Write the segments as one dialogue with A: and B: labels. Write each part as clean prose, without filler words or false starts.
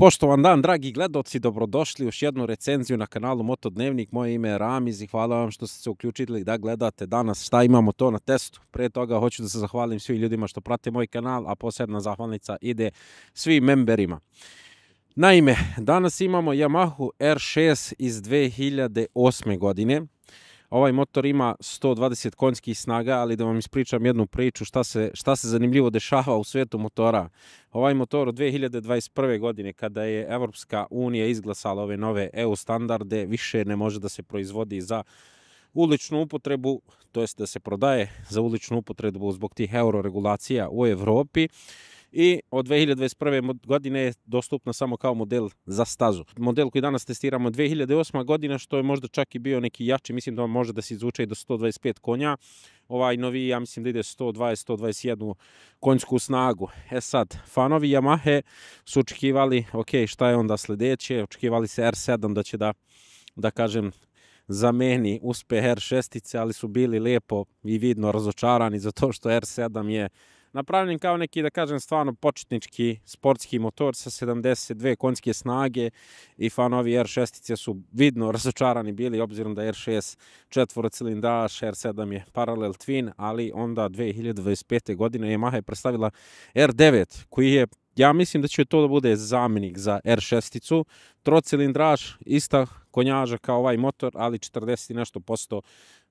A: Poštovan dan, dragi gledaoci, dobrodošli u još jednu recenziju na kanalu Motodnevnik. Moje ime je Ramiz i hvala vam što ste se uključili da gledate danas šta imamo to na testu. Prije toga hoću da se zahvalim svim ljudima što prate moj kanal, a posebna zahvalnica ide svim memberima. Naime, danas imamo Yamahu R6 iz 2008. godine. Ovaj motor ima 120 konjskih snaga, ali da vam ispričam jednu priču šta se zanimljivo dešava u svijetu motora. Ovaj motor od 2021. godine, kada je Evropska unija izglasala ove nove EU standarde, više ne može da se proizvodi za uličnu upotrebu, to jest da se prodaje za uličnu upotrebu zbog tih euro regulacija u Evropi. I od 2021. godine je dostupna samo kao model za stazu. Model koji danas testiramo je 2008. godina, što je možda čak i bio neki jači, mislim da može da se izvuče i do 125 konja. Ovaj novi, ja mislim da ide 120-121 konjsku snagu. Sad, fanovi Yamahe su očekivali, šta je onda sljedeće, očekivali se R7 da će da kažem, zameni uspeh R6, ali su bili lijepo i vidno razočarani zato što R7 je napravljen kao neki, da kažem, stvarno početnički sportski motor sa 72 konjske snage i fanovi R6 su vidno razočarani bili obzirom da R6 četvorocilindraš, R7 je paralel twin, ali onda 2025. godine Yamaha je predstavila R9 koji je, ja mislim da će to da bude zamjenik za R6, trocilindraž, ista konjaža kao ovaj motor, ali 40 i nešto posto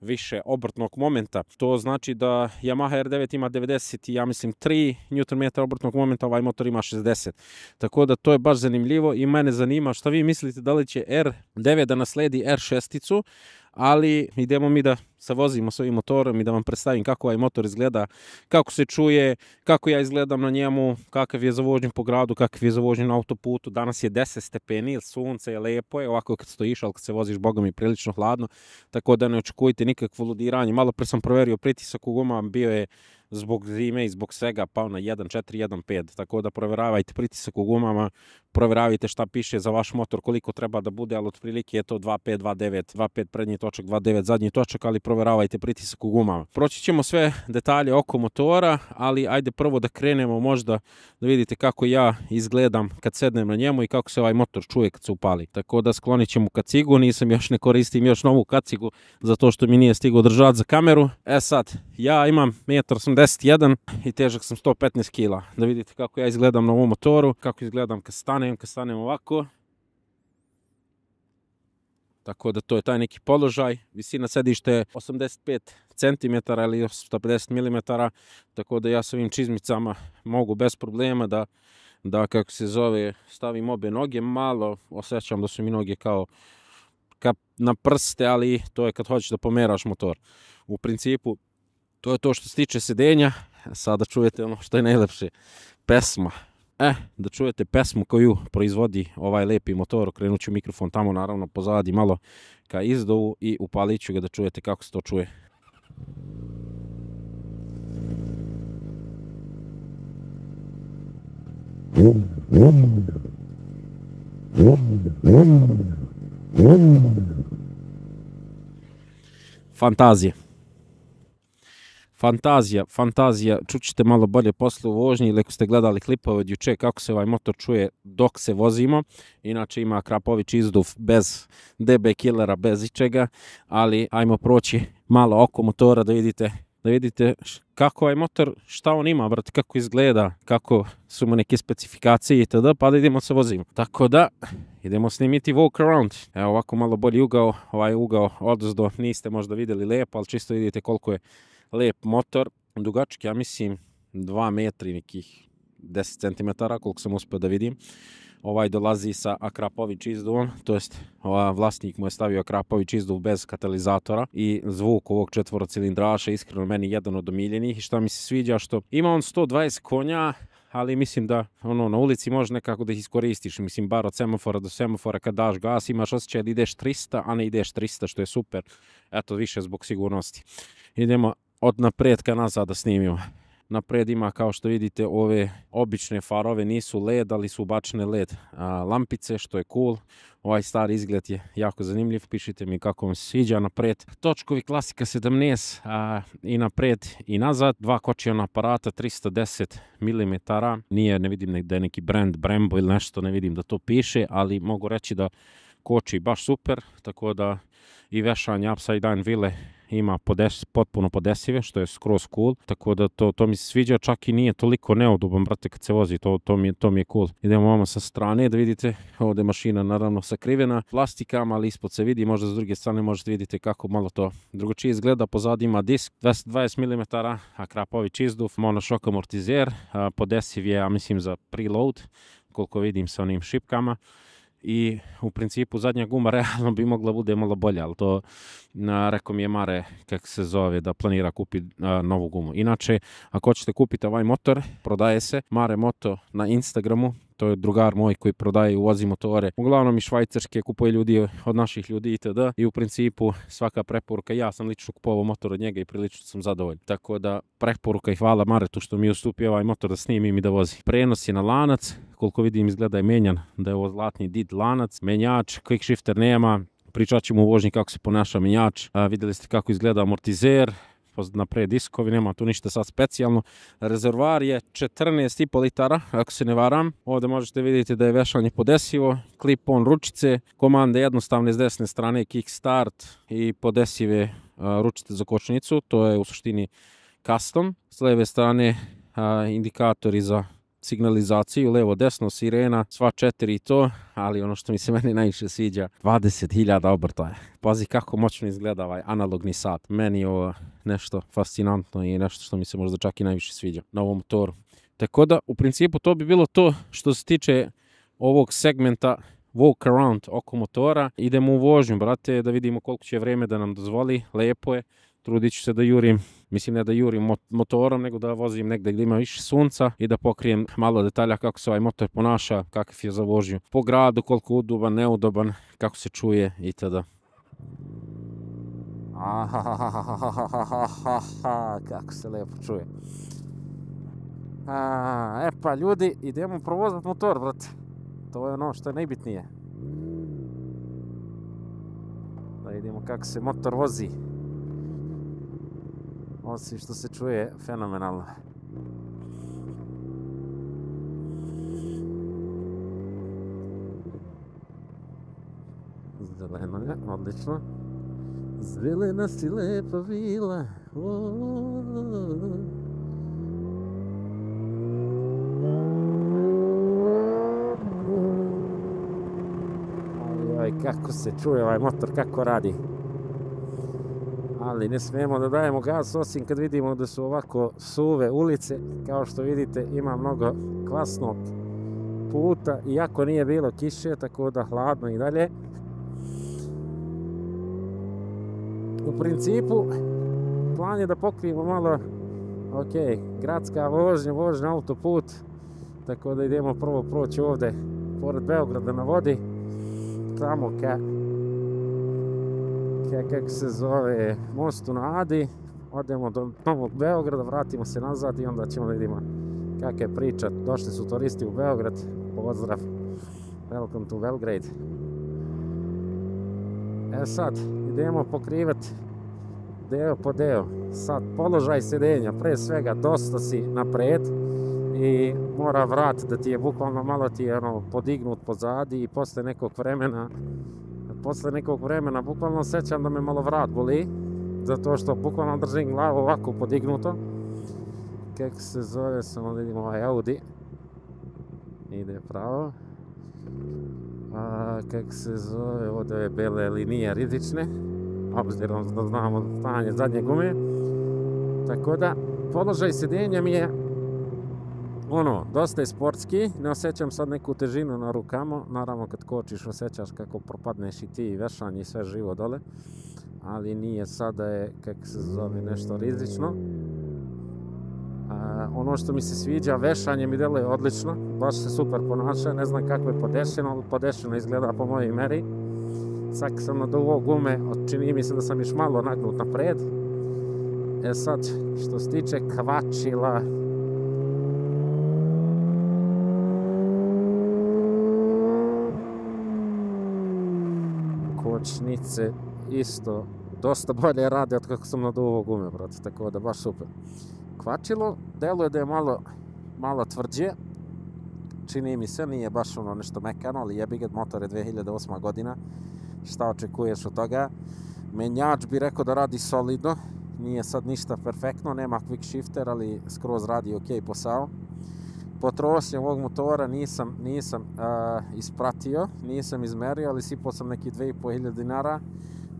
A: više obrtnog momenta. To znači da Yamaha R9 ima 90 i ja mislim 3 Nm obrtnog momenta, ovaj motor ima 60. Tako da to je baš zanimljivo i mene zanima šta vi mislite, da li će R9 da nasledi R6, ali idemo mi da se vozimo s ovim motorom i da vam predstavim kako ovaj motor izgleda, kako se čuje, kako ja izgledam na njemu, kakav je za vožnju po gradu, kakav je za vožnju na autoputu. Danas je 10 stepeni, sunce je lepo, je ovako kad stojiš, ali kad se voziš, boga mi, prilično hladno, tako da ne očekujte nikakvo ludiranje. Malo pre sam proverio pritisak u gumama, bio je zbog zime i zbog svega pao na 1.4, 1.5, tako da provjeravajte pritisak u gumama, provjeravajte šta piše za vaš motor, koliko treba da bude, ali otprilike je to 2.5, 2.9, 2.5 prednji točak, 2.9 zadnji točak, ali provjeravajte pritisak u gumama. Proći ćemo sve detalje oko motora, ali ajde prvo da krenemo možda da vidite kako ja izgledam kad sednem na njemu i kako se ovaj motor čuje kad se upali. Tako da sklonit ćemo kacigu, ne koristim još novu kacigu zato što mi nije stigao držati za kameru. Sad, ja imam 1,81 m i težak sam 115 kg. Da vidite kako ja izgledam na ovom motoru, kako izgledam kad stanem ovako. Tako da to je taj neki položaj. Visina sedišta je 85 cm ili 150 mm, tako da ja sa ovim čizmicama mogu bez problema da kako se zove, stavim obe noge. Malo osjećam da su mi noge kao na prste, ali to je kad hoćeš da pomeraš motor. U principu, to je to što se tiče sedenja. Sada čujete ono što je najlepše, pesma. Da čujete pesmu koju proizvodi ovaj lepi motor. Okrenut ću mikrofon tamo, naravno pozadi malo ka izdovu i upalit ću ga da čujete kako se to čuje. Fantazija, čućete malo bolje posle u vožnji ili ako ste gledali klipove od juče kako se ovaj motor čuje dok se vozimo. Inače ima Krapović izduv bez DB killera, bez ičega, ali ajmo proći malo oko motora da vidite kako ovaj motor, šta on ima, kako izgleda, kako su mu neke specifikacije itd. Pa da idemo se vozimo. Tako da idemo snimiti walk around. Evo ovako malo bolji ugao, ovaj ugao odozdo niste možda vidjeli lepo, ali čisto vidite koliko je lijep motor. Dugački, ja mislim 2 metri, nekih 10 cm, koliko sam uspio da vidim. Ovaj dolazi sa Akrapović izduvom, to jest vlasnik mu je stavio Akrapović izduv bez katalizatora i zvuk ovog četvorocilindraša iskreno meni jedan od omiljenih. I šta mi se sviđa, što ima on 120 konja, ali mislim da na ulici može nekako da ih iskoristiš. Mislim, bar od semafora do semafora kad daš gas imaš osjećaj da ideš 300, a ne ideš 300, što je super. Eto, više zbog sigurnosti. Idemo od napred ka nazad da snimimo. Napred ima, kao što vidite, ove obične farove, nisu LED, ali su ubačene LED lampice, što je cool. Ovaj stari izgled je jako zanimljiv, pišite mi kako vam se sviđa. Napred točkovi klasika 17 i napred i nazad, 2 kočiona aparata 310 mm, ne vidim da je neki brand Brembo ili nešto, ne vidim da to piše, ali mogu reći da koči baš super, tako da i vešanje upside down vile ima potpuno podesive, što je skroz cool, tako da to mi se sviđa, čak i nije toliko neoduban, brate, kad se vozi, to mi je cool. Idemo vamo sa strane da vidite, ovdje je mašina naravno sakrivena plastikama, ali ispod se vidi, možda s druge strane možete vidjeti kako malo to drugačije izgleda. Pozadi ima disk 220 mm, a Krapović izduf, monošok amortizer, podesiv je, ja mislim, za preload, koliko vidim sa onim šipkama. I u principu zadnja guma realno bi mogla bude malo bolja, ali to rekao mi je Mare, kako se zove, da planira kupiti novu gumu. Inače, ako hoćete kupiti ovaj motor, prodaje se Mare Moto na Instagramu, to je drugar moj koji prodaje i uvozi motore, uglavnom i švajcarske, kupuje ljudi od naših ljudi itd. I u principu svaka preporuka, ja sam lično kupovao motor od njega i prilično sam zadovoljan. Tako da preporuka i hvala Maretu što mi ustupio ovaj motor da snimim i da vozi. Prenos je na lanac, koliko vidim izgleda je menjan, da je ovo zlatni did lanac, menjač, quick shifter nema, pričat ćemo u vožnji kako se ponaša menjač, vidjeli ste kako izgleda amortizer, napred diskovi, nema tu ništa sad specijalno. Rezervoar je 14,5 litara, ako se ne varam. Ovdje možete vidjeti da je vešanje podesivo, clip-on ručice, komande jednostavne s desne strane, kickstart i podesive ručice za kočnicu, to je u suštini custom. S lijeve strane indikatori za signalizaciju, levo, desno, sirena, sva 4 i to, ali ono što mi se meni najviše sviđa, 20.000 obrtaja. Pazi kako moćno izgleda ovaj analogni sat. Meni je ovo nešto fascinantno i nešto što mi se možda čak i najviše sviđa na ovom motoru. Tako da, u principu, to bi bilo to što se tiče ovog segmenta walk around oko motora. Idemo u vožnju, brate, da vidimo koliko će vreme da nam dozvoli. Lepo je. Trudit ću se da jurim, mislim ne da jurim motorom, nego da vozim negdje gdje ima više sunca i da pokrijem malo detalja kako se ovaj motor ponaša, kakav je za vožnju po gradu, koliko udoban, neudoban, kako se čuje itd. Kako se lijepo čuje. Pa ljudi, idemo provozati motor, brate. To je ono što je najbitnije. Da vidimo kako se motor vozi. Osim što se čuje fenomenalno. Zeleno je, odlično. Zelena si lepa vila. Oj, kako se čuje ovaj motor, kako radi. Ali ne smijemo da dajemo gas osim kad vidimo da su ovako suve ulice. Kao što vidite ima mnogo kvasnog puta, iako nije bilo kiše, tako da hladno i dalje. U principu plan je da pokrijemo malo gradska vožnja, autoput, tako da idemo prvo proći ovdje pored Beograda na vodi, tamo kako se zove, mostu na Adi, odemo do Novog Beograda, vratimo se nazad i onda ćemo da vidimo kakva je priča. Došli su turisti u Beograd, pozdrav, welcome to Belgrade. Sad idemo pokrivati deo po deo. Sad položaj sedenja, pre svega dosta si napred i mora vrat da ti je bukvalno malo ti je podignut pozadi i posle nekog vremena bukvalno sećam da me malo vrat boli, zato što bukvalno držim glavu ovako podignuto. Kako se zove, samo da vidimo ovaj Audi. Ide pravo. Kako se zove, ovdje je bele linije rizične, obzirom da znamo stanje zadnje gume. Tako da, položaj sedenja mi je dosta je sportski, ne osjećam sad neku težinu na rukama, naravno kad kočiš osjećaš kako propadneš i ti i vešanje i sve živo dole, ali nije sada je, kako se zove, nešto rizično. Ono što mi se sviđa, vešanje mi deluje odlično, baš se super ponaša, ne znam kako je podešeno, ali podešeno izgleda po mojoj meri. Sad sam naduvao gume, čini mi se da sam još malo nagnut napred. Sad, što se tiče kvačila, kočnice isto dosta bolje rade od kako sam naduvao gume, brate, tako da baš super. Kvačilo, deluje da je malo tvrđe, čini mi se, nije baš ono nešto mekano, ali jebi ga, motor je 2008. godina, šta očekuješ od toga? Menjač bi rekao da radi solidno, nije sad ništa perfektno, nema quick shifter, ali skroz radi ok posao. Potrošnje ovog motora nisam ispratio, nisam izmerio, ali sipao sam neki 2500 dinara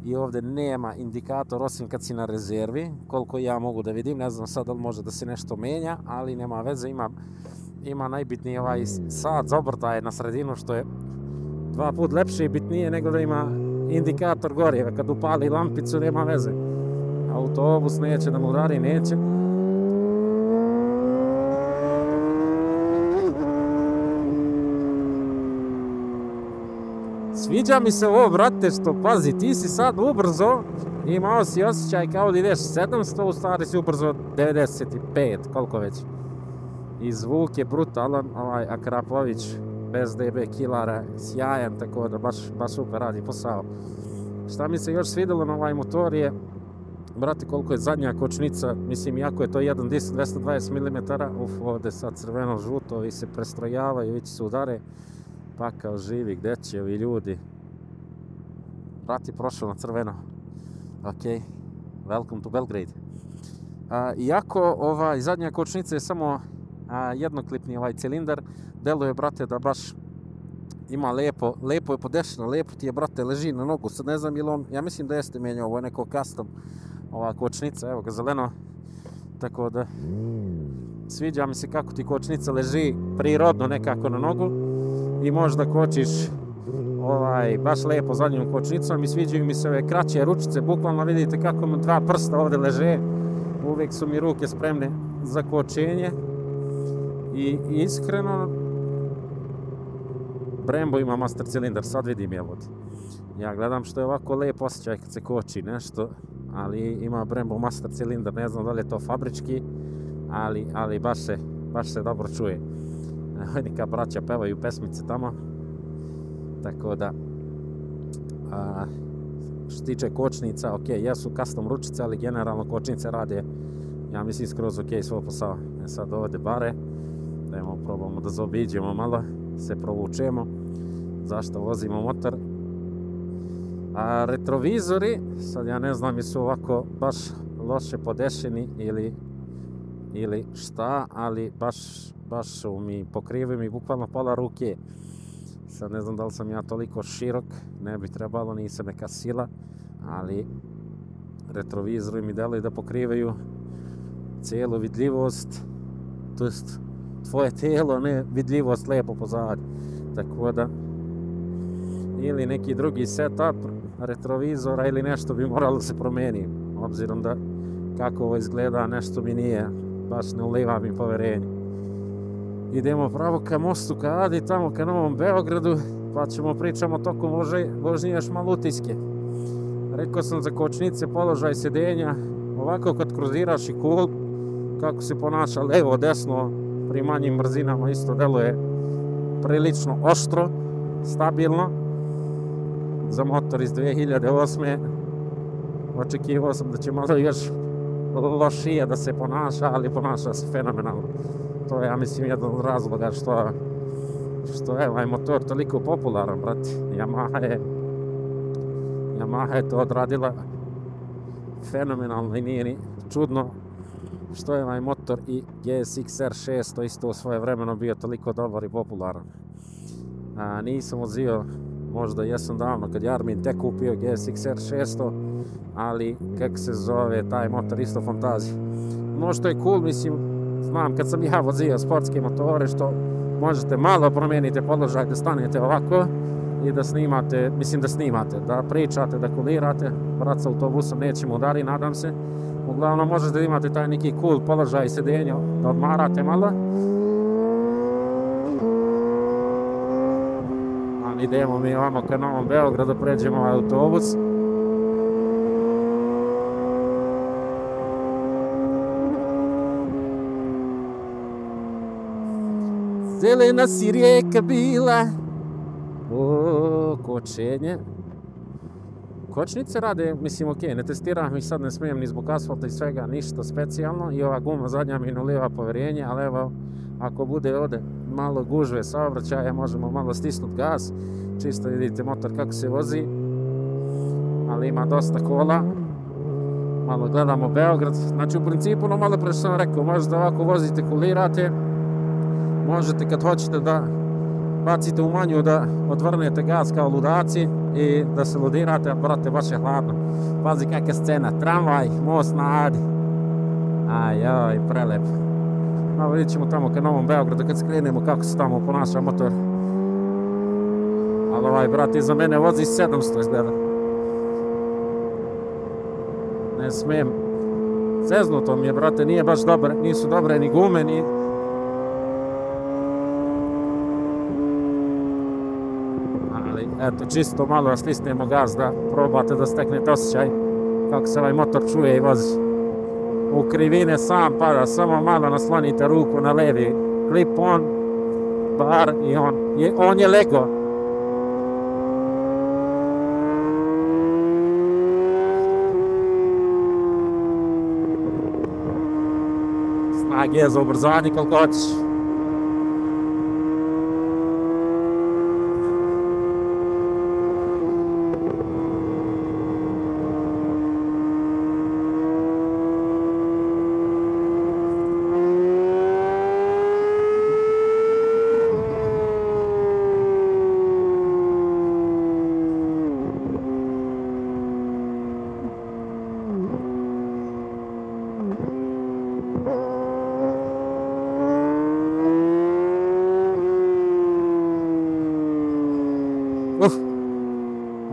A: i ovdje nema indikator osim kad si na rezervi, koliko ja mogu da vidim, ne znam sad da li može da se nešto menja, ali nema veze, ima najbitniji ovaj sat za obrtaje na sredinu, što je 2 puta lepše i bitnije nego da ima indikator goriva. Kad upali lampicu nema veze, autobus neće da mu udari, neće. Sviđa mi se ovo, brate, što, pazi, ti si sad ubrzo, imao si osjećaj kao da ideš 700, u stvari si ubrzo 95, koliko već. I zvuk je brutalan, ovaj Akrapović, bez DB kilara, sjajan, tako da baš super radi posao. Šta mi se još svidjelo na ovaj motor je, brate, koliko je zadnja kočnica, mislim, iako je to jedan disk 220 mm, ovdje sad crveno-žuto, ovi se prestrojavaju, ići se udare. Pa kao živi, gdje će ovi ljudi? Brati, prošao na crveno. Ok, welcome to Belgrade. Iako zadnja kočnica je samo jednoklipni ovaj cilindar, deluje, brate, da baš ima lepo je podešeno, lepo ti je, brate, leži na nogu. Sad ne znam ili on, ja mislim da jeste mijenjao, ovo je neko custom, ova kočnica, evo ga zeleno. Tako da, sviđa mi se kako ti kočnica leži prirodno nekako na nogu. I možda kočiš baš lepo zadnjom kočnicom i sviđaju mi se ove kraće ručice, bukvalno vidite kako mi 2 prsta ovdje leže, uvijek su mi ruke spremne za kočenje i iskreno Brembo ima master cilindar, sad vidim je ovdje. Ja gledam što je ovako lep osjećaj kad se koči nešto, ali ima Brembo master cilindar, ne znam da li je to fabrički, ali baš se dobro čuje. Neka braća pevaju pesmice tamo, tako da što se tiče kočnica, ok, jesu custom ručice, ali generalno kočnice rade, ja mislim, skroz ok svoj posao. Sad ovdje bare, dajmo probamo da zaobiđemo malo, se provučemo, zašto vozimo motor. Retrovizori, sad ja ne znam jesu ovako baš loše podešeni ili šta, ali baš su mi, pokrivaju mi bukvalno pola ruke. Sad ne znam da li sam ja toliko širok, ne bi trebalo, nisam neka sila, ali retrovizori mi deluju da pokrivaju cijelu vidljivost, to jest tvoje tijelo, ne vidljivost lepo pozadnje. Tako da, ili neki drugi setup retrovizora ili nešto bi moralo se promijeniti, obzirom da kako ovo izgleda nešto mi nije, baš ne uliva mi poverenje. Idemo pravo ka mostu ka Adi, tamo ka Novom Beogradu, pa ćemo pričamo tokom vožnje još malo utiske. Rekao sam za kočnice, položaj sedenja, ovako kad kruziraš i cool, kako se ponaša levo, desno, pri manjim brzinama isto deluje prilično oštro, stabilno. Za motor iz 2008. Očekivao sam da će malo još lošije da se ponaša, ali ponaša se fenomenalno. To je, ja mislim, jedan od razloga što je ovaj motor toliko popularan, brate. Yamaha je to odradila fenomenalno i nije ni čudno što je ovaj motor i GSX-R 600 isto u svoje vremeno bio toliko dobar i popularan. Nisam vozio, možda jesam davno kad je Armin tek kupio GSX-R 600, ali kako se zove taj motor isto fantazija. No što je cool, mislim, znam kad sam ja vozio sportske motore što možete malo promijeniti položaj da stanete ovako i da snimate, da pričate, da kulirate, brat sa autobusom nećemo udari, nadam se. Uglavnom možete da imate taj neki cool položaj sedenja, da odmarate malo. Ali idemo mi ovamo ka Novom Beogradu, pređemo ovaj autobus. Zelena si rijeka bila, kočenje.
B: Kočnice rade, mislim, ok, ne testiram ih sad, ne smijem ni zbog asfalta i svega, ništa specijalno i ova guma zadnja mi ne ulijeva povjerenje, ali evo, ako bude ovdje malo gužve saobraćaja, možemo malo stisnuti gas, čisto vidite motor kako se vozi, ali ima dosta kola, malo gledamo Beograd, znači u principu, no malo pre što sam rekao, možete ovako vozite, kulirate, možete kad hoćete da bacite u manju da odvrnete gas kao ludaci i da se ludirate, a brate, baš je hladno. Pazi kakva scena, tramvaj, most na Adi. Ajoj, prelep. No, vidit ćemo tamo ka Novom Beogradu kad skrenemo kako se tamo ponaša motor. Ali ovaj, brate, iza mene vozi 700 izgleda. Ne smijem. Zeznuto mi je, brate, nije baš dobre, nisu dobre ni gume, ni... Eto, čisto malo da stisnemo gas, da probate da steknete osjećaj kako se ovaj motor čuje i vozi. U krivine sam pada, samo malo naslonite ruku na levi klip on, bar i on je lego. Snage za ubrzanje koliko hoćeš.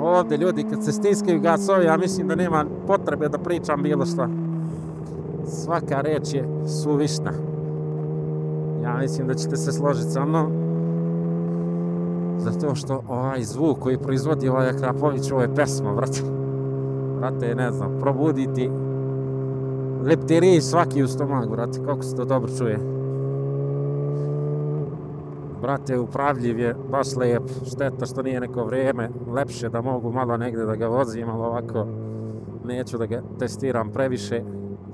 B: Ovdje ljudi kad se stiskaju gasovi, ja mislim da nema potrebe da pričam bilo šta. Svaka reč je suvišna. Ja mislim da ćete se složiti sa mnom. Zato što ovaj zvuk koji proizvodi ovaj Akrapović, ovo je pesma, brate. Brate, ne znam, probuditi leptiriji svaki u stomak, brate, kako se to dobro čuje. Brate, upravljiv je, baš lijep, šteta što nije neko vrijeme, lepše da mogu malo negdje da ga vozim, ali ovako neću da ga testiram previše,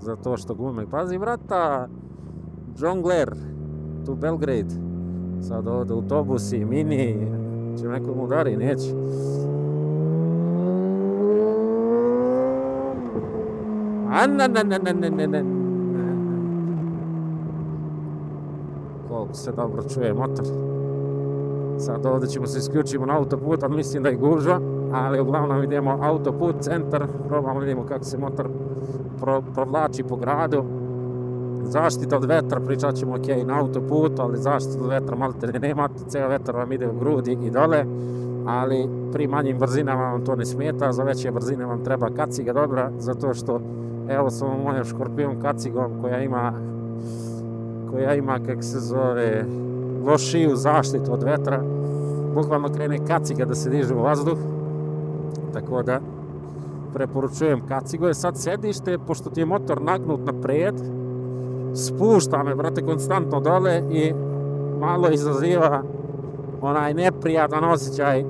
B: zato što gume. Pazi, brata, Jongler, tu Belgrade, sad ovdje autobusi, mini, će nekom udari, neće. Koliko se dobro čuje motor. Sad ovdje ćemo se isključimo na autoput, ali mislim da je gužva, ali uglavnom idemo autoput, centar, probamo vidimo kako se motor provlači po gradu. Zaštita od vetra, pričat ćemo ok na autoputu, ali zaštita od vetra malo te nema, cijel vetar vam ide u grudi i dole, ali pri manjim brzinama vam to ne smeta, za veće brzine vam treba kaciga dobra, zato što evo sam u mojom škorpion kacigom koja ima, kak se zove, lošiju zaštitu od vetra, bukvalno krene kaciga da se diže u vazduh, tako da preporučujem kacigo. Je sad sedište, pošto ti je motor nagnut naprijed, spušta me, brate, konstantno dole i malo izaziva onaj neprijatan osjećaj,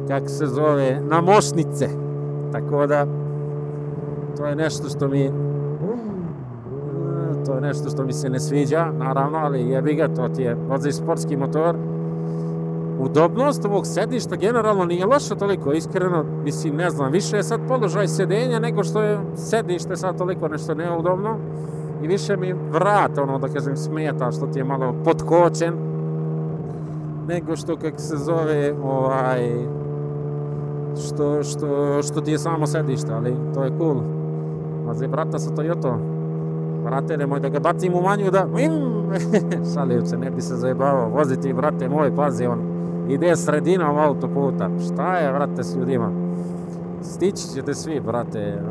B: kak se zove, na mošnice, tako da to je nešto što mi se ne sviđa, naravno, ali jebi ga, to ti je vozi sportski motor. Udobnost ovog sedišta generalno nije loša toliko, iskreno, mislim, ne znam, više je sad položaj sedenja nego što je sedište sad toliko nešto neudobno i više mi vrat, da kažem, smeta što ti je malo potkočen nego što, kak se zove, što ti je samo sedište, ali to je cool. Pazi, brata sa Toyotom. Brate, nemoj da ga bacim u manju da... Šalim se, ne bi se zajebavao. Vozi ti, brate moj, pazi, on ide sredinom autoputa. Šta je, brate, s ljudima? Stići ćete svi, brate.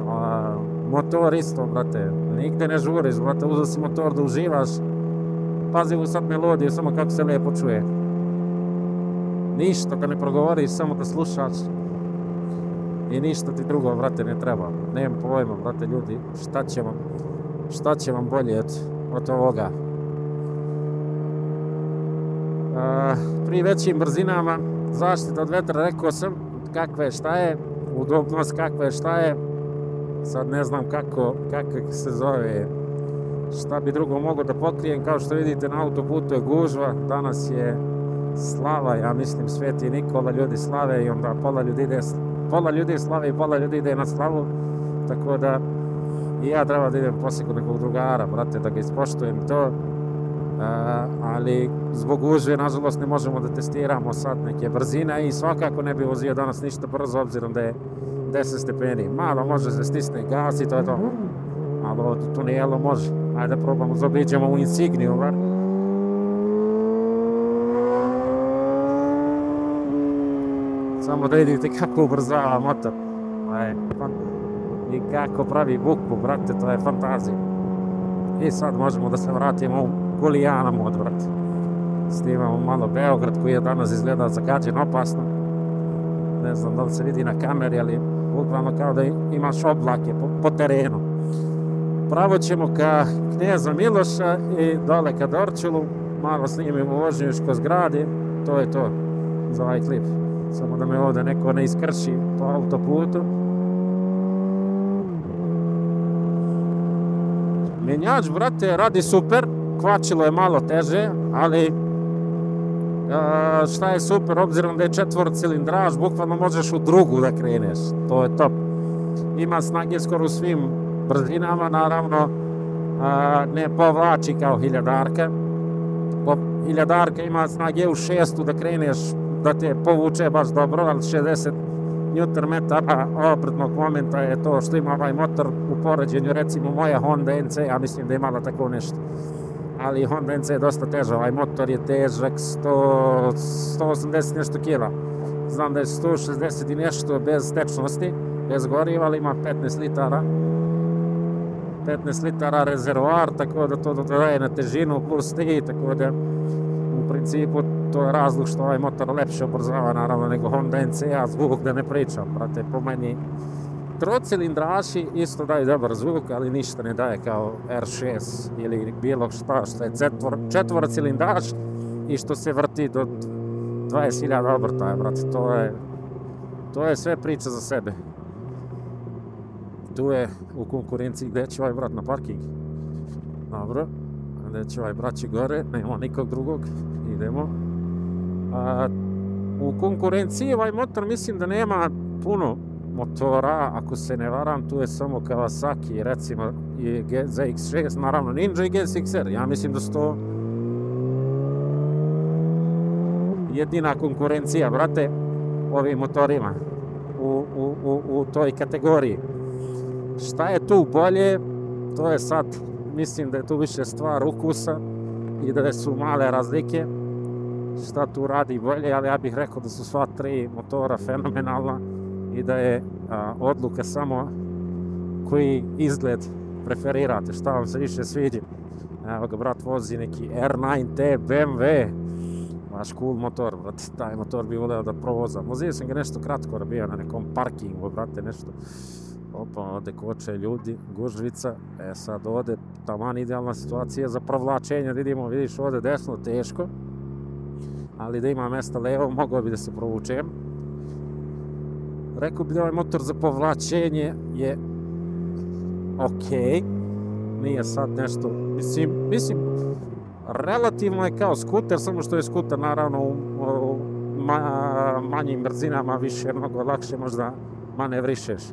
B: Motor isto, brate. Nigde ne žuriš, brate. Uzeo si motor da uživaš. Pazi u sad melodiju, samo kako se lijepo čuje. Ništa da ne progovoriš, samo da slušaš. I ništa ti drugo, brate, ne treba. Nemam pojma, brate, ljudi, šta će vam bolje od ovoga. Pri većim brzinama, zaštita od vetra, rekao sam, kakva je šta je, udobnost kakva je šta je, sad ne znam kako se zove, šta bi drugo mogao da pokrijem, kao što vidite na autoputu je gužva, danas je slava, ja mislim Sveti Nikola, ljudi slave i onda pola ljudi slave i pola ljudi ide na slavu, tako da i ja treba da idem posjeku nekog drugara, brate, da ga ispoštujem to, ali zbog gužve, nažalost, ne možemo da testiramo sad neke brzine i svakako ne bi vozio danas ništa brzo, obzirom da je 10 stepeni. Malo može se stisne gas i to je to, ali od tunela može. Ajde da probamo, zaobiđemo u Insigniju, bar. Samo da vidite kako ubrzava motor. I kako pravi buku, brate, to je fantazija. I sad možemo da se vratimo u Gulijana mod, brate. Snimamo malo Beograd koji je danas izgleda zagađen opasno. Ne znam da li se vidi na kameri, ali bukvalno kao da imaš oblake po terenu. Pravo ćemo ka Kneza Miloša i dole ka Dorčulu. Malo snimimo vožnju još kroz gradi. To je to za ovaj klip. Samo da me ovdje neko ne iskrši po autoputu. Mjenjač, brate, radi super, kvačilo je malo teže, ali šta je super, obzirom da je 4-cilindraž, bukvalno možeš u drugu da kreneš, to je top. Ima snage skoro u svim brzinama, naravno, ne povlači kao hiljadarka. Hiljadarka ima snage u 6 da kreneš, da te povuče baš dobro, ali 60 Nm obratnog momenta je to što ima ovaj motor u poređenju, recimo moja Honda NC, ja mislim da je imala tako nešto. Ali Honda NC je dosta teža, ovaj motor je težak 180 nešto kila. Znam da je 160 i nešto bez tečnosti, bez goriva, ali ima 15 litara. 15 litara rezervoar, tako da to dodaje na težinu plus 3, tako da u principu to je razlog što ovaj motor lepše ubrzava naravno nego Honda NC, a zvuk da ne pričam, brate, po meni trocilindraši isto daju dobar zvuk, ali ništa ne daje kao R6 ili bilo šta što je četvorocilindraš i što se vrti do 20.000 obrtaja, brate, to je sve priča za sebe. Tu je u konkurenciji gdje će ovaj brat na parking. Dobro, gdje će ovaj braći gore, nema nikog drugog, idemo. U konkurenciji ovaj motor mislim da nema puno motora, ako se ne varam, tu je samo Kawasaki, recimo i ZX6, naravno Ninja i GSX-R, ja mislim da su to jedina konkurencija, brate, ovim motorima u toj kategoriji. Šta je tu bolje, to je sad, mislim da je tu više stvar ukusa i da su male razlike. Šta tu radi bolje, ali ja bih rekao da su sva tri motora fenomenalna i da je odluka samo koji izgled preferirate, šta vam se više sviđa. Evo ga, brat vozi neki R9T BMW, baš cool motor, brate, taj motor bi voleo da provozam. Vozio sam ga nešto kratko, bio na nekom parkingu, brate, nešto. Opa, ovdje koče ljudi, gužvica, sad ovdje taman idealna situacija za provlačenje, vidiš ovdje desno, teško, ali da ima mesta levo, mogao bi da se provučem. Rekao bi da ovaj motor za povlačenje je ok, nije sad nešto, mislim, relativno je kao skuter, samo što je skuter naravno u manjim brzinama više, mnogo lakše možda manevrišeš.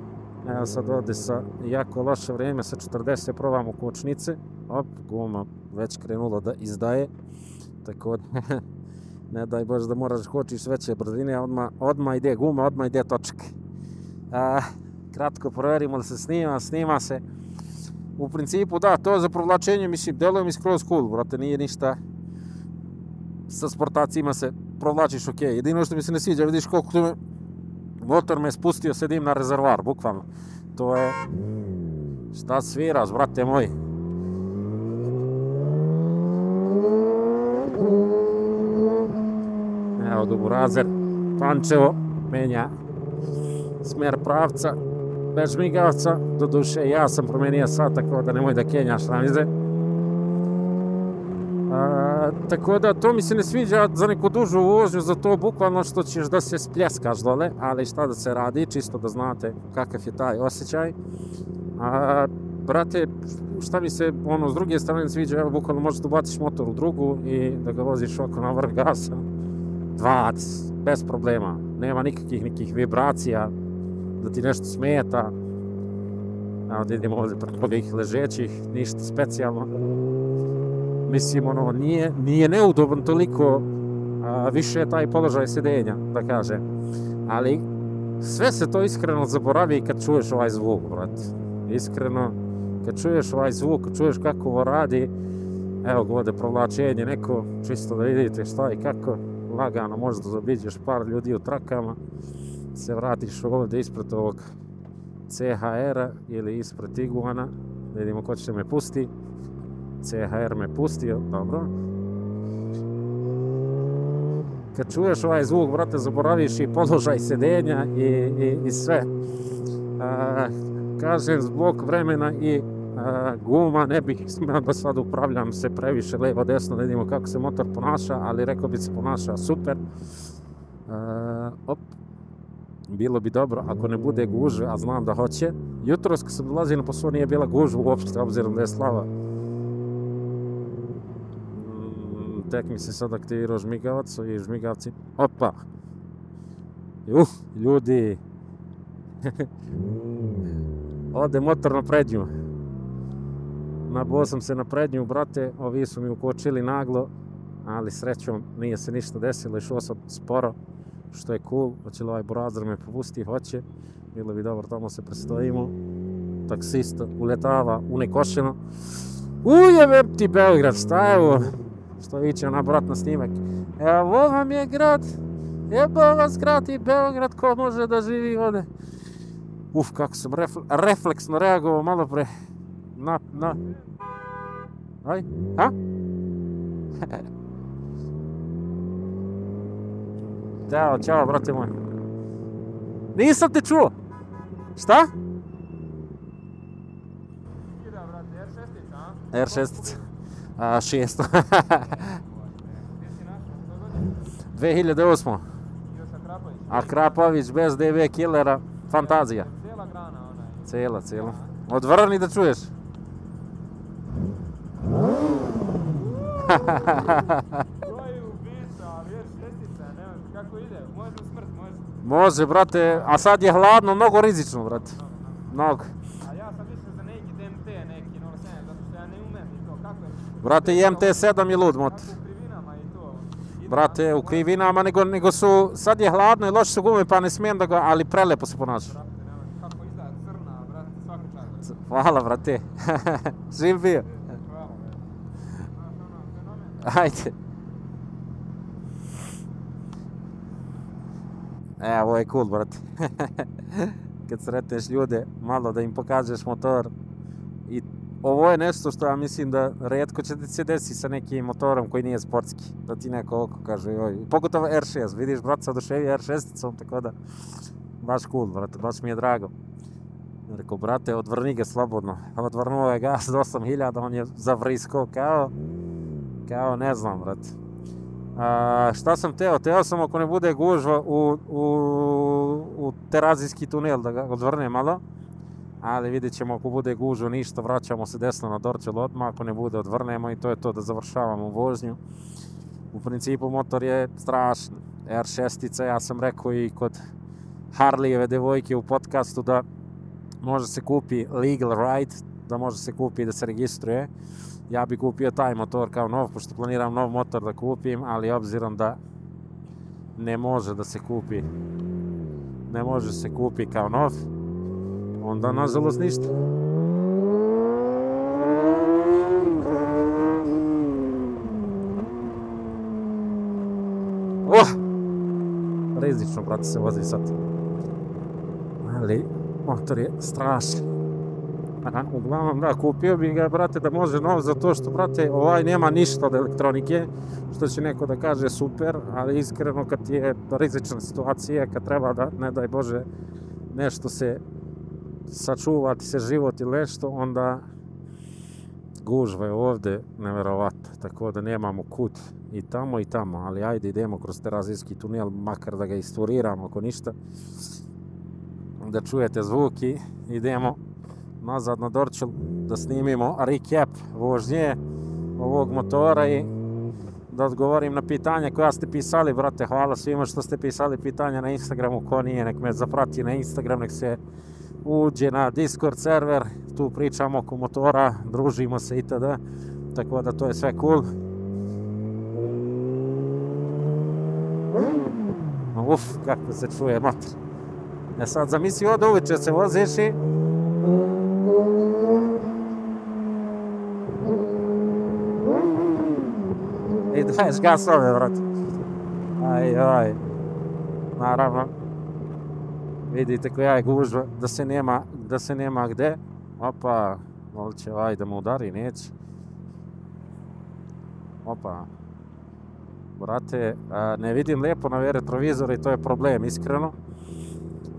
B: Evo sad ovdje sa jako loše vrijeme, sa 40 probamo kočnice, op, guma već krenulo da izdaje, tako da ne daj Bože da moraš kočiš veće brzine, odmah ide guma, odmah ide točak. Kratko provjerimo da se snima se. U principu da, to za provlačenje, mislim, deluje mi skroz cool, brate, nije ništa. Sa sportacima se provlačiš ok, jedino što mi se ne sviđa, vidiš koliko tu motor me spustio, sedim na rezervoar, bukvalno. To je, šta sviraš, brate moj. Evo ga Burazer, Pančevo, menja smer pravca, bez žmigavca, doduše ja sam promenio sat, tako da nemoj da kenjaš Ramize. Tako da to mi se ne sviđa za neku dužu vožnju, za to bukvalno što ćeš da se spljeskaš dole, ali šta da se radi, čisto da znate kakav je taj osjećaj. Brate, šta mi se s druge strane sviđa, evo bukvalno možeš da ubaciš motor u drugu i da ga voziš oko na vrh gasa. 20, bez problema, nema nikakvih vibracija, da ti nešto smeta. Evo da idemo ovdje preko ovih ležećih, ništa specijalno. Mislim, nije neudoban toliko, više je taj položaj sjedenja, da kažem. Ali sve se to iskreno zaboravi kad čuješ ovaj zvuk, brate. Iskreno, kad čuješ ovaj zvuk, kad čuješ kako ovo radi, evo ga ovdje provlačenje neko, čisto da vidite šta i kako, lagano možda zaobiđeš par ljudi u trakama, se vratiš ovdje ispred ovog CHR-a ili ispred Tiguana, da vidimo ko će me pusti. CHR me pustio, dobro. Kad čuješ ovaj zvuk, brate, zaboraviš i položaj sedenja i sve. Kažem, zbog vremena i guma, ne bih smio da sad upravljam se previše levo desno, da vidimo kako se motor ponaša, ali rekao bi se ponaša super. Bilo bi dobro ako ne bude gužve, a znam da hoće. Jutros kad sam dolazio na posao nije bila gužva uopšte, obzirom da je slava. Tek mi se sad aktivirao žmigavac, ovi žmigavci. Opa! Ljudi! Ode motor na prednju. Nabao sam se na prednju, brate, ovi su mi ukočili naglo, ali srećom nije se ništa desilo, išao sam sporo, što je cool. Hoće li ovaj burazir me popusti? Hoće. Bilo bi dobro, tamo se prestojimo. Taksista uletava u nekošeno. Ujebem ti Beograd, šta je ovo? Što viće ona brat na snimak. Evo vam je grad, jebo vas grad i Beograd, ko može da živi ovdje. Kako sam refleksno reagovao malo pre. Aj, Ćao, brate moj. Nisam te čuo. Šta? R6, a? R6. 2008. Akrapović bez DV killera, fantazija. Cijela. Odvrni da čuješ. Može, brate, a sad je hladno, mnogo rizično, brate. Mnogo.
C: A ja sam mislio za neki DMT, neki 07, zato što ja ne umem i to, kako je?
B: Brate, MT7 je lud motor.
C: U krivinama i to.
B: Brate, u krivinama, nego su, sad je hladno i loše su gume, pa ne smijem da ga, ali prelepo se ponaša.
C: Brate, kako izgleda crna, brate, svaka čast.
B: Hvala, brate. Živ bio.
C: Hvala,
B: Ajde. Ovo je cool, brate. Kad sretneš ljude, malo da im pokažeš motor. I ovo je nešto što ja mislim da rijetko će se desi sa nekim motorom koji nije sportski. Da ti neko oko kaže, joj. Pogotovo R6, vidiš, brat se oduševio R6-icom, tako da baš cool, brate, baš mi je drago. Rekao, brate, odvrni ga slobodno. Odvrnuo je gas do 8000, on je zavriskao kao ne znam, brate. Šta sam teo? Teo sam ako ne bude gužva u Terazijski tunel da ga odvrne malo. Ali vidjet ćemo ako bude gužva ništa, vraćamo se desno na Dorćol odmah, ako ne bude odvrnemo i to je to da završavamo vožnju. U principu motor je strašan. R6-ica, ja sam rekao i kod Harlijeve devojke u podcastu da može se kupi legal right, da može se kupi da se registruje. Ja bi kupio taj motor kao nov, pošto planiram nov motor da kupim, ali obzirom da ne može se kupi kao nov, onda nažalost ništa. Rizično, brate, se vozi sad. Ali motor je strašan. Uglavnom da, kupio bi ga, brate, da može nov, zato što, brate, ovaj nema ništa od elektronike, što će neko da kaže super, ali iskreno kad je rizična situacija, kad treba da, ne daj Bože, nešto se sačuvati se život ili nešto, onda gužva je ovdje nevjerovatna, tako da nemamo kut i tamo, ali ajde idemo kroz terazijski tunel, makar da ga isturiramo ako ništa, da čujete zvuk i idemo nazad na Dorčel da snimimo recap vožnje ovog motora i da odgovorim na pitanja koja ste pisali, brate, hvala svima što ste pisali pitanja na Instagramu, ko nije, nek me zaprati na Instagram, nek se uđe na Discord server, tu pričamo oko motora, družimo se itd. Tako da to je sve cool. Uf, kako se čuje motor. Sad zamisli od uveče se voziš i daješ gasove, brate. Aj. Naravno. Vidite koja je gužva, da se nema gde. Opa, voli će da mu udari, neće. Opa. Brate, ne vidim lijepo na retrovizore i to je problem, iskreno.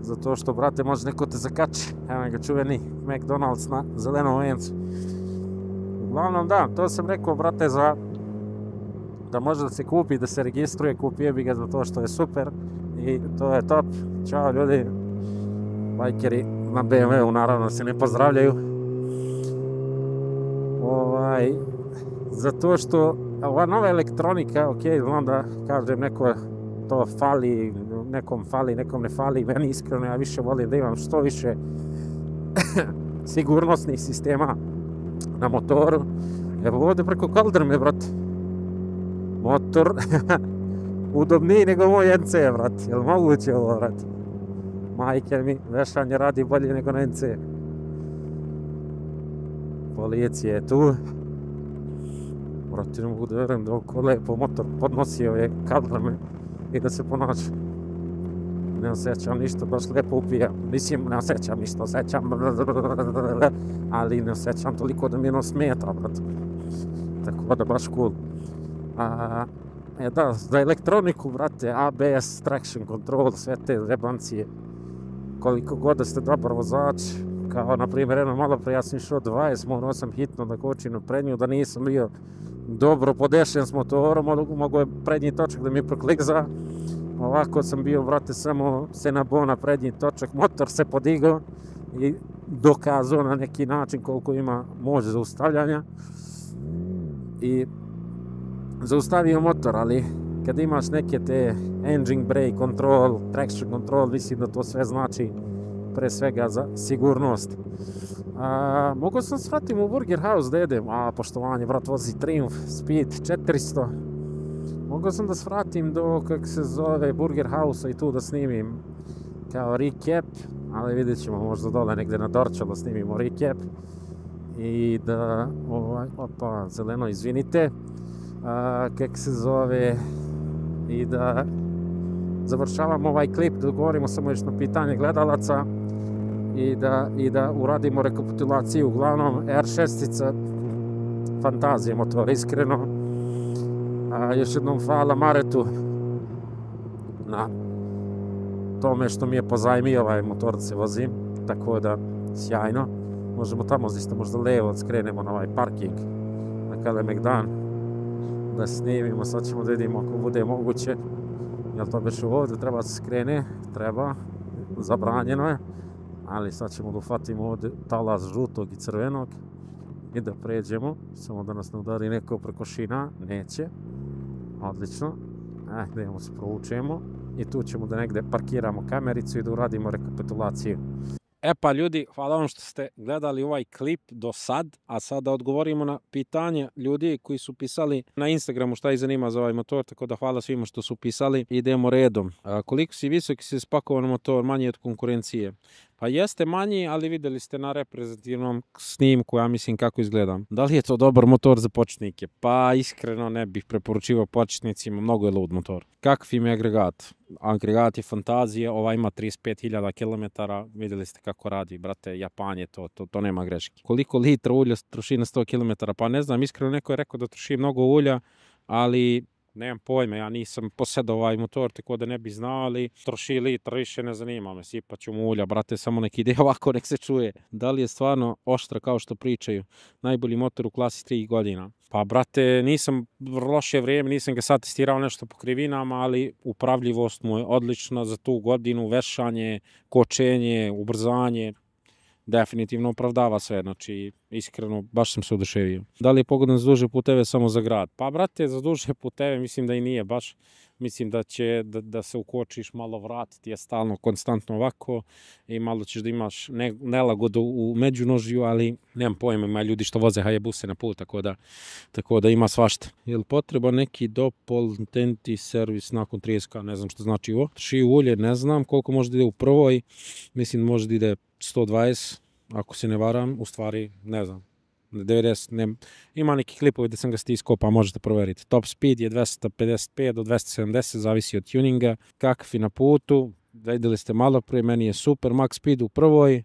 B: Zato što, brate, može neko te zakači. Evo ga čuveni McDonald's na zelenom vencu. Uglavnom, da, to sam rekao, brate, da može da se kupi, da se registruje, kupio bi ga zato što je super. I to je top. Ćao ljudi. Bajkeri na BMW-u naravno se ne pozdravljaju. Zato što ova nova elektronika, ok, znam da kažem neko to fali, nekom fali, nekom ne fali, meni iskreno ja više volim da imam što više sigurnosnih sistema na motoru. Evo ovdje preko kaldrme, brate. Motor udobniji nego moj NC, brate. Jel moguće ovo, brate? Majke mi, vešanje radi bolje nego na NC. Policija je tu. Brate, ne mogu da verujem da oko lepo motor podnosi ove kaldrme i da se ponaša. Ne osjećam ništa, baš lepo upija. Mislim, ne osjećam ništa, osjećam ali ne osjećam toliko da mi ono smeta, brate. Tako da baš cool. Da, za elektroniku, brate, ABS, traction control, sve te zebancije. Koliko god da ste dobar vozač, kao na primjer, malo pre ja sam išao 20, morao sam hitno da kočim na prednju, da nisam bio dobro podešen s motorom, mogo je prednji točak da mi proklikza. Ovako sam bio, brate, samo se nabao na prednji točak, motor se podigao i dokazao na neki način koliko ima moć zaustavljanja. I zaustavio motor, ali kad imaš neke te engine brake control, traction control, mislim da to sve znači pre svega za sigurnost. Mogu sam svratim u Burger House da jedem, poštovanje, brat vozi Triumph Speed 400. Mogu sam da svratim do, kak se zove, Burger House-a i tu da snimim kao recap, ali vidjet ćemo možda dole negdje na Dorčelu da snimimo recap. I da, zeleno, izvinite, kak se zove, i da završavam ovaj klip, da odgovorimo samo još na pitanje gledalaca i da uradimo rekapitulaciju. Uglavnom, R6-ica, fantazija motor, iskreno. Još jednom hvala Maretu na tome što mi je pozajmio ovaj motor da se vozim, tako da sjajno. Možemo tamo isto možda levo skrenemo na ovaj parking na Kalemegdan da snimimo, sad ćemo da vidimo ako bude moguće. Jel to beše ovdje treba se skrene? Treba, zabranjeno je, ali sad ćemo da uhvatimo ovdje talas žutog i crvenog i da pređemo, samo da nas ne udari neko preko šina, neće. Odlično, idemo se provučemo i tu ćemo da negde parkiramo kamericu i da uradimo rekapitulaciju. Pa ljudi, hvala vam što ste gledali ovaj klip do sad, a sada odgovorimo na pitanje ljudi koji su pisali na Instagramu šta ih zanima za ovaj motor, tako da hvala svima što su pisali. Idemo redom. Koliko si visoki si spakovan motor, manji od konkurencije? Pa jeste manji, ali vidjeli ste na reprezentativnom snimku, ja mislim kako izgleda. Da li je to dobar motor za početnike? Pa iskreno ne bih preporučivao početnicima, mnogo je lud motor. Kakav im je agregat? Agregat je fantazija, ovaj ima 35.000 km, vidjeli ste kako radi, brate, Japan je to nema greške. Koliko litra ulja troši na 100 km? Pa ne znam, iskreno neko je rekao da troši mnogo ulja, ali
A: nemam pojma, ja nisam posjedao ovaj motor, tako da ne bi znali. Troši litar, više ne zanima me, sipat ću mulja, brate, samo nek ide ovako, nek se čuje. Da li je stvarno oštra kao što pričaju? Najbolji motor u klasi 3 godina. Pa, brate, nisam loše vrijeme, nisam ga sad testirao nešto po krivinama, ali upravljivost mu je odlična za tu godinu, vešanje, kočenje, ubrzanje. Definitivno opravdava sve, znači iskreno baš sam se oduševio. Da li je pogodan za duže puteve samo za grad? Pa, brate, za duže puteve mislim da i nije baš. Mislim da će da se ukočiš, malo vratiti je stalno, konstantno ovako i malo ćeš da imaš nelagodu u međunožju, ali nemam pojma, ima ljudi što voze Hayabuse na put, tako da ima svašta. Je li potreba neki dopoltenti servis nakon 30K? Ne znam što znači ovo. Šiju ulje, ne znam koliko može da ide u prvoj, mislim može da ide 120, ako se ne varam, u stvari ne znam. 90, ne, ima neki klipovi da sam ga stiskao, pa možete provjeriti. Top speed je 255 do 270, zavisi od tuninga. Kakvi na putu, vidjeli ste malo prije, meni je super. Max speed u prvoj,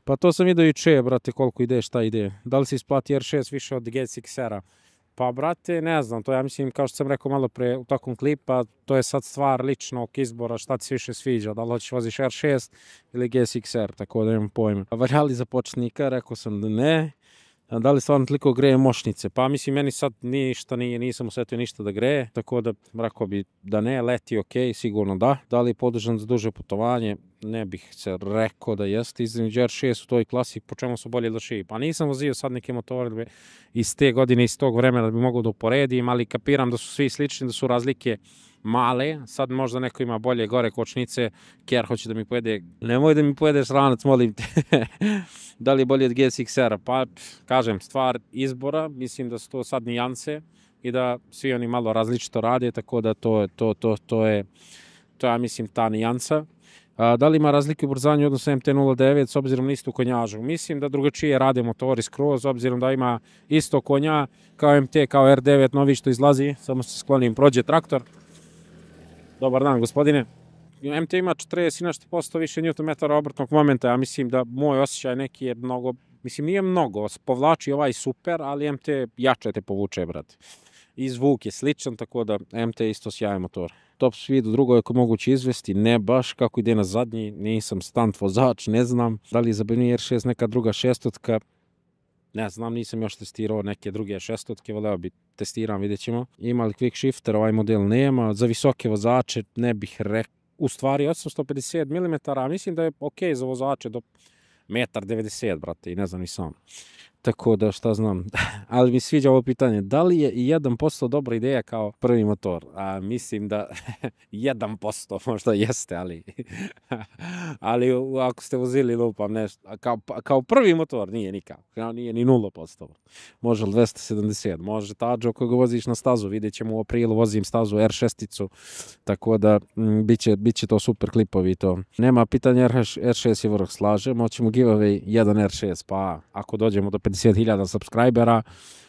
A: pa to sam vidio i če, brate, koliko ide, šta ide. Da li se isplati R6 više od GSX-era? Pa, brate, ne znam, to ja mislim, kao što sam rekao malo pre u tokom klipa, to je sad stvar ličnog izbora, šta ti se više sviđa, da li hoćeš voziš R6 ili GSX-R, tako da imam pojma. Valjali za početnika, rekao sam da ne. Da li stvarno toliko greje mošnice? Pa mislim, meni sad ništa nije, nisam osjetio ništa da greje, tako da rekao bi da ne, leti ok, sigurno da. Da li je podržan za duže putovanje? Ne bih se rekao da jeste. Između R6 u toj klasi, po čemu su bolje lošiji? Pa nisam vozio sad neke motore iz te godine, iz tog vremena da bi mogao da uporedim, ali kapiram da su svi slični, da su razlike male. Sad možda neko ima bolje gore kočnice, Kjer hoće da mi pojede, nemoj da mi pojedeš ranac, molim te. Da li je bolje od GSX-era? Pa, kažem, stvar izbora, mislim da su to sad nijanse i da svi oni malo različito rade, tako da to je ja mislim ta nijansa. Da li ima razlike u brzanju odnosno MT-09 s obzirom na istu konjažu? Mislim da drugačije rade motori skroz, obzirom da ima isto konja kao MT, kao R9 novi što izlazi, samo se sklonim, prođe traktor. Dobar dan, gospodine. MT ima 40 i nešto posto više Nm obrtnog momenta, ja mislim da moj osjećaj neki je mnogo, mislim nije mnogo, povlači ovaj super, ali MT jače te povuče, brate. I zvuk je sličan, tako da MT isto sjajan motor. Top speed u drugoj ako moguće izvesti, ne baš, kako ide na zadnji, nisam stunt vozač, ne znam. Da li je za BMW R6 neka druga šestotka? Ne znam, nisam još testirao neke druge šestotke, voleo bi testiram, vidjet ćemo. Ima li quick shifter, ovaj model nema. Za visoke vozače ne bih rekao, u stvari 850 mm, mislim da je ok za vozače do 1,90 m, brate, i ne znam ni sam. Tako da šta znam, ali mi sviđa ovo pitanje, da li je i 1% dobra ideja kao prvi motor? Mislim da 1% možda jeste, ali ako ste vozili lupam nešto, kao prvi motor nije nikako, nije ni 0%. Može li 270, može tađo ako ga voziš na stazu, vidjet ćemo u aprilu vozim stazu R6-icu, tako da bit će to super klipovi to. Nema pitanja, R6 je vrh, slažem, hoćemo giveaway 1 R6, pa ako dođemo do 50.000 subscribera,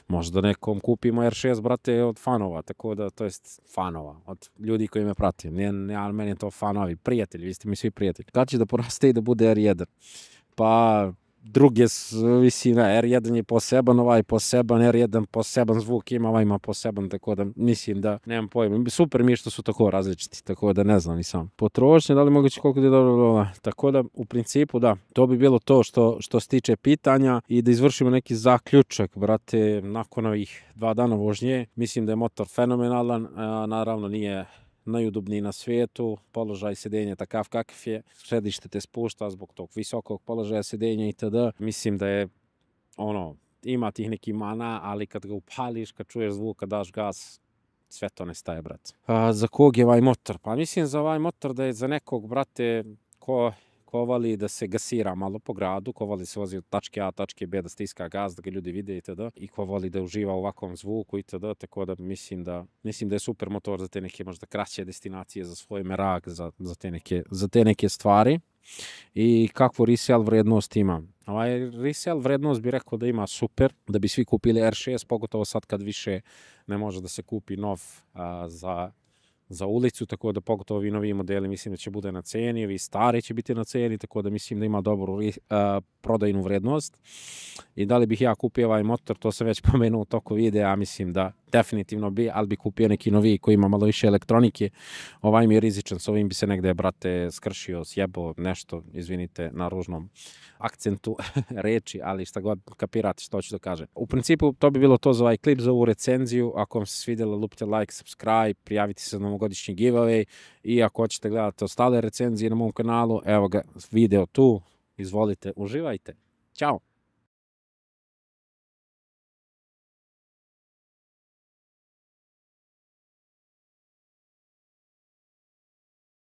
A: možda nekom kupimo R6, brate, od fanova, tako da, to jest fanova, od ljudi koji me prati. Ali meni je to fanovi, prijatelji, vi ste mi svi prijatelji. Kad će da poraste i da bude R1? Pa, druge, visina, R1 je poseban, ovaj poseban, R1 poseban zvuk ima, ovaj ima poseban, tako da mislim da, nemam pojma, super mi je što su tako različiti, tako da ne znam ni sam. Potrošnje, da li moguće koliko je dobro, tako da u principu da, to bi bilo to što se tiče pitanja i da izvršimo neki zaključak, brate, nakon ovih 2 dana vožnje, mislim da je motor fenomenalan, naravno nije najudobniji na svijetu, položaj sedenja takav kakav je, središte te spušta zbog tog visokog položaja sedenja itd. Mislim da je ima tih neki mana, ali kad ga upališ, kad čuješ zvuk, kad daš gas, sve to nestaje, brate. Za kog je ovaj motor? Pa mislim za ovaj motor da je za nekog, brate, ko voli da se gasira malo po gradu, ko voli se vozi od tačke A, tačke B, da stiska gas, da ga ljudi vide itd. I ko voli da uživa u ovakvom zvuku itd. Tako da mislim da je super motor za te neke možda kraće destinacije, za svoj merak, za te neke stvari. I kakvu resale vrednost ima? Ovaj resale vrednost bi rekao da ima super, da bi svi kupili R6, pogotovo sad kad više ne može da se kupi nov za za ulicu, tako da pogotovo ovi novi modeli mislim da će bude na ceni, ovi stari će biti na ceni, tako da mislim da ima dobru prodajnu vrednost. I da li bih ja kupio ovaj motor, to sam već pomenuo u toku videa, mislim da definitivno bi, ali bi kupio neki novi koji ima malo više elektronike. Ovaj mi je rizičan, s ovim bi se negde, brate, skršio, sjebo, nešto, izvinite na ružnom akcentu reči, ali šta god kapirate što ću da kažem. U principu to bi bilo to za ovaj klip, za ovu recenziju. Ako vam se svidjelo, lupite like, subscribe, prijavite se na novogodišnji giveaway i ako hoćete gledati ostale recenzije na mom kanalu, evo ga video tu, izvolite, uživajte. Ćao!